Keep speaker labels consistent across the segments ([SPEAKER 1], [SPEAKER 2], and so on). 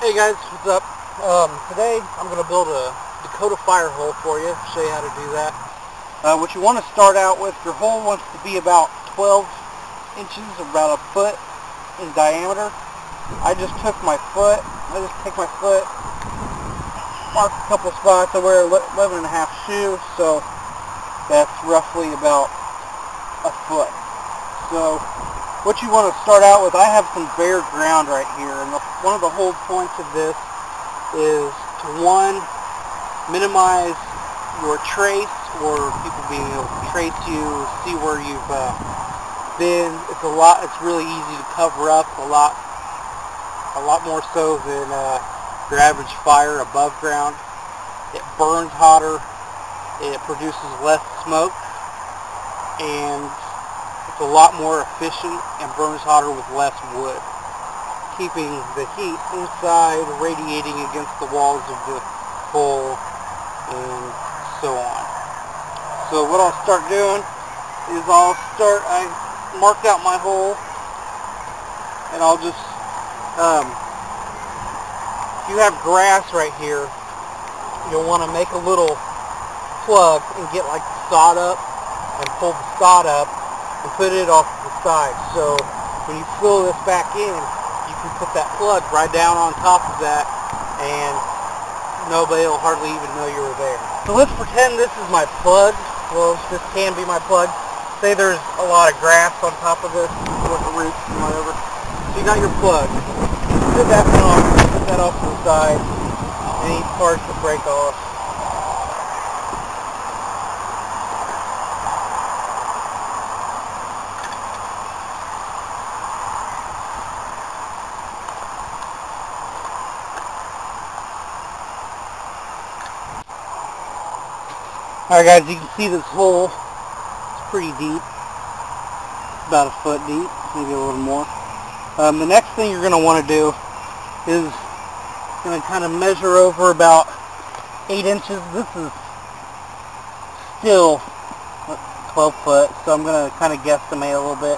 [SPEAKER 1] Hey guys, what's up? Today I'm going to build a Dakota fire hole for you, show you how to do that. What you want to start out with, your hole wants to be about 12 inches, about a foot in diameter. I just take my foot, mark a couple spots. I wear 11.5 shoes, so that's roughly about a foot. So what you want to start out with, I have some bare ground right here, and one of the whole points of this is to, one, minimize your trace, or people being able to trace you, see where you've been. It's really easy to cover up, a lot more so than your average fire above ground. It burns hotter, it produces less smoke, and it's a lot more efficient and burns hotter with less wood, keeping the heat inside, radiating against the walls of the hole, and so on. So what I'll start doing is I marked out my hole, and I'll just, if you have grass right here, you'll want to make a little plug and get like the sod up, and pull the sod up and put it off to the side. So when you fill this back in, you can put that plug right down on top of that, and nobody will hardly even know you were there. So let's pretend this is my plug. Well, this can be my plug. Say there's a lot of grass on top of this, with the roots and whatever. So you got your plug. Put that off, put that off to the side. Any parts that break off. Alright guys, you can see this hole. It's pretty deep. It's about a foot deep, maybe a little more. The next thing you're going to want to do is going to kind of measure over about 8 inches. This is still 12 foot, so I'm going to kind of guesstimate a little bit.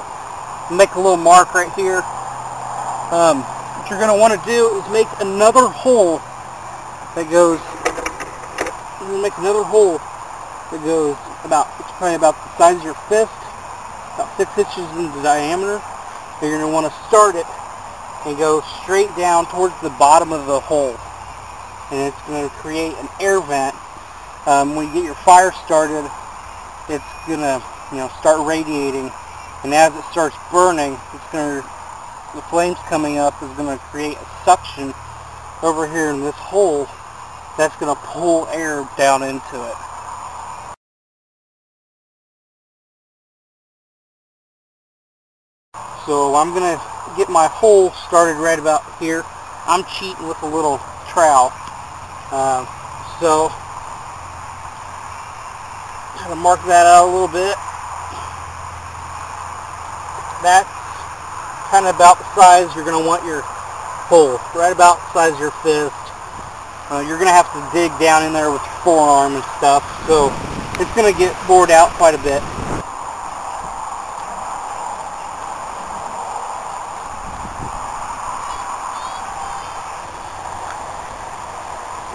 [SPEAKER 1] Make a little mark right here. What you're going to want to do is make another hole that goes, it's probably about the size of your fist, about 6 inches in the diameter. So you're going to want to start it and go straight down towards the bottom of the hole. And it's going to create an air vent. When you get your fire started, it's going to start radiating. And as it starts burning, the flames coming up is going to create a suction over here in this hole that's going to pull air down into it. So I'm going to get my hole started right about here. I'm cheating with a little trowel. So kind of mark that out a little bit. That's kind of about the size you're going to want your hole. Right about the size of your fist. You're going to have to dig down in there with your forearm and stuff. So it's going to get bored out quite a bit.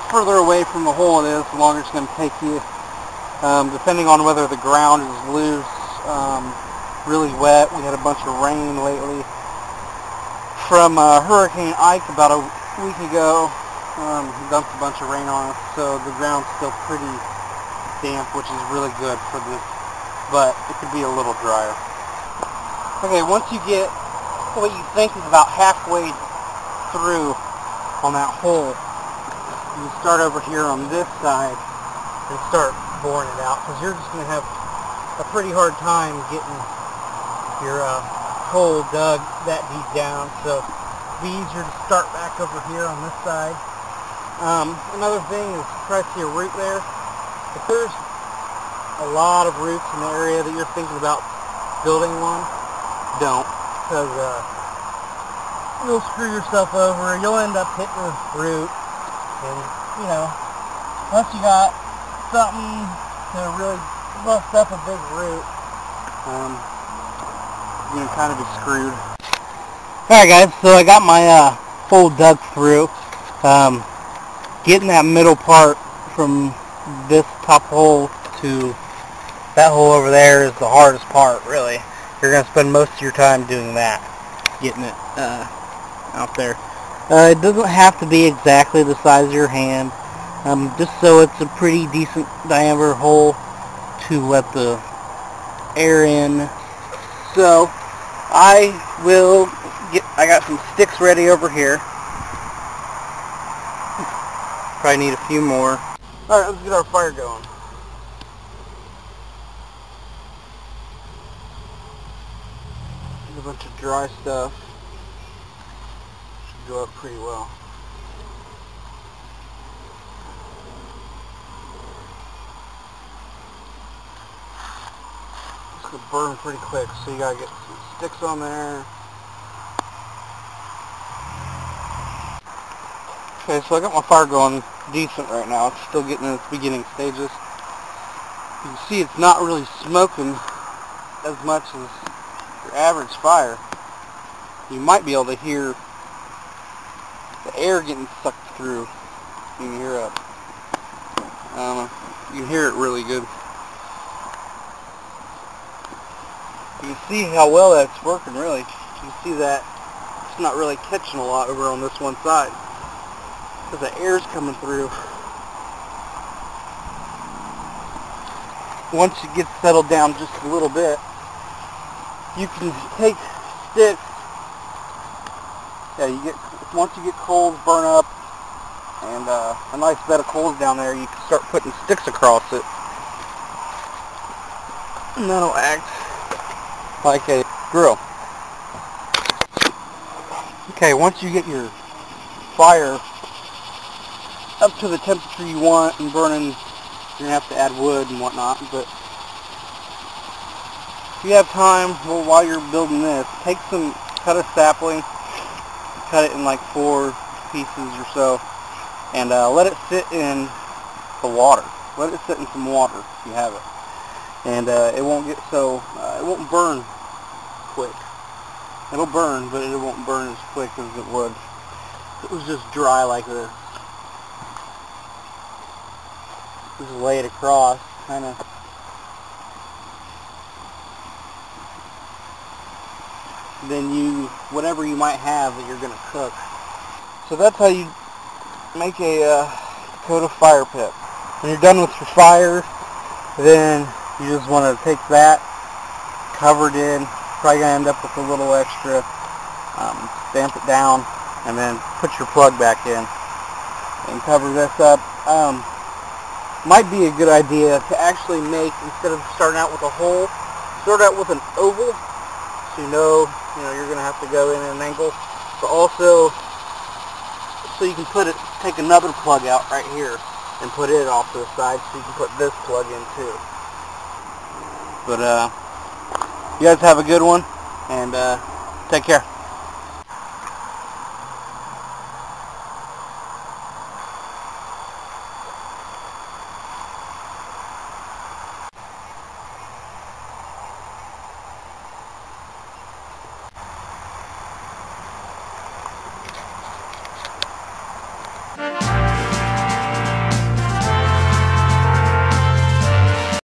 [SPEAKER 1] Further away from the hole it is, the longer it's going to take you, depending on whether the ground is loose, really wet. We had a bunch of rain lately from Hurricane Ike about a week ago. He dumped a bunch of rain on us, so the ground's still pretty damp, which is really good for this, but it could be a little drier. Okay, once you get what you think is about halfway through on that hole, you start over here on this side and start boring it out, because you're just going to have a pretty hard time getting your hole dug that deep down. So it'd be easier to start back over here on this side. Another thing is, try to see a root there. If there's a lot of roots in the area that you're thinking about building one, don't, because you'll screw yourself over. You'll end up hitting the root. And, unless you got something to really bust up a big root, you're going to kind of be screwed. Alright guys, so I got my hole dug through. Getting that middle part from this top hole to that hole over there is the hardest part, really. You're going to spend most of your time doing that, getting it out there. It doesn't have to be exactly the size of your hand, just so it's a pretty decent diameter hole to let the air in. So I got some sticks ready over here. Probably need a few more. Alright, let's get our fire going. A bunch of dry stuff. Should go up pretty well. It's gonna burn pretty quick, so you gotta get some sticks on there. Okay, so I got my fire going decent right now. It's still getting in its beginning stages. You can see it's not really smoking as much as your average fire. You might be able to hear the air getting sucked through. You can hear it. You can hear it really good. You can see how well that's working, really. You can see that it's not really catching a lot over on this one side because the air's coming through. Once it gets settled down just a little bit, you can take sticks. Yeah, once you get coals burn up and a nice bed of coals down there, you can start putting sticks across it, and that'll act like a grill. Okay, once you get your fire up to the temperature you want and burning, you're going to have to add wood and whatnot, but if you have time, well, while you're building this, cut a sapling, cut it in like 4 pieces or so, and let it sit in the water. Let it sit in some water if you have it. And it won't get it won't burn quick. It'll burn, but it won't burn as quick as it would if it was just dry like this. Just lay it across, kind of. Then whatever you might have that you're going to cook. So that's how you make a Dakota fire pit. When you're done with your fire, then you just want to take that, cover it in, probably going to end up with a little extra, stamp it down, and then put your plug back in and cover this up. Might be a good idea to actually make, instead of starting out with a hole, start out with an oval, so you know you're going to have to go in at an angle, but also so you can take another plug out right here and put it off to the side, so you can put this plug in too. But you guys have a good one, and take care.